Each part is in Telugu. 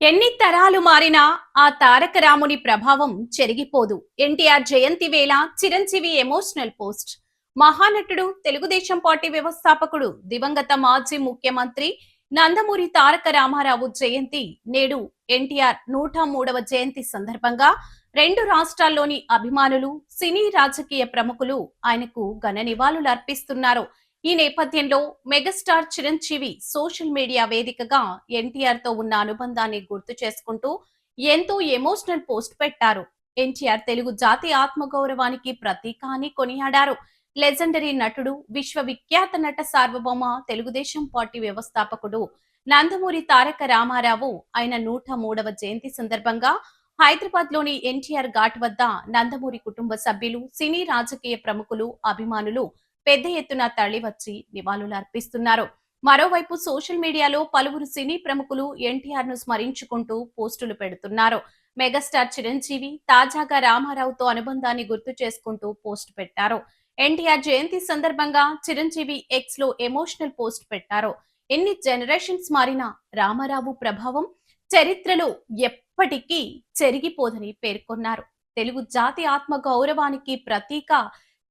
ఎన్ని తరాలు మారినా ఆ తారక రాముని ప్రభావం చెరిగిపోదు. ఎన్టీఆర్ జయంతి వేళ చిరంజీవి ఎమోషనల్ పోస్ట్. మహానటుడు, తెలుగుదేశం పార్టీ వ్యవస్థాపకుడు, దివంగత మాజీ ముఖ్యమంత్రి నందమూరి తారక రామారావు జయంతి నేడు. ఎన్టీఆర్ 103వ జయంతి సందర్భంగా రెండు రాష్ట్రాల్లోని అభిమానులు, సినీ రాజకీయ ప్రముఖులు ఆయనకు ఘన నివాళులు అర్పిస్తున్నారు. ఈ నేపథ్యంలో మెగాస్టార్ చిరంజీవి సోషల్ మీడియా వేదికగా ఎన్టీఆర్ తో ఉన్న అనుబంధాన్ని గుర్తు చేసుకుంటూ ఎంతో ఎమోషనల్ పోస్ట్ పెట్టారు. ఎన్టీఆర్ తెలుగు జాతి ఆత్మగౌరవానికి ప్రతీక అని కొనియాడారు. లెజెండరీ నటుడు, విశ్వవిఖ్యాత నట సార్వభౌమ, తెలుగుదేశం పార్టీ వ్యవస్థాపకుడు నందమూరి తారక రామారావు ఆయన 103వ జయంతి సందర్భంగా హైదరాబాద్ లోని ఎన్టీఆర్ ఘాట్ వద్ద నందమూరి కుటుంబ సభ్యులు, సినీ రాజకీయ ప్రముఖులు, అభిమానులు పెద్ద ఎత్తున తరలివచ్చి నివాళులు అర్పిస్తున్నారు. మరోవైపు సోషల్ మీడియాలో పలువురు సినీ ప్రముఖులు ఎన్టీఆర్ ను స్మరించుకుంటూ పోస్టులు పెడుతున్నారు. మెగాస్టార్ చిరంజీవి తాజాగా రామారావుతో అనుబంధాన్ని గుర్తు చేసుకుంటూ పోస్ట్ పెట్టారు. ఎన్టీఆర్ జయంతి సందర్భంగా చిరంజీవి ఎక్స్ లో ఎమోషనల్ పోస్ట్ పెట్టారు. ఎన్ని జనరేషన్స్ మారినా రామారావు ప్రభావం చరిత్రలో ఎప్పటికీ చెరిగిపోదని పేర్కొన్నారు. తెలుగు జాతి ఆత్మ గౌరవానికి ప్రతీక,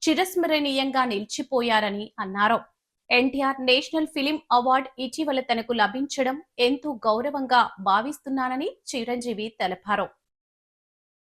చిరస్మరణీయంగా నిలిచిపోయారని అన్నారు. ఎన్టీఆర్ నేషనల్ ఫిలిం అవార్డు ఇటీవల తనకు లభించడం ఎంతో గౌరవంగా భావిస్తున్నానని చిరంజీవి తెలిపారు.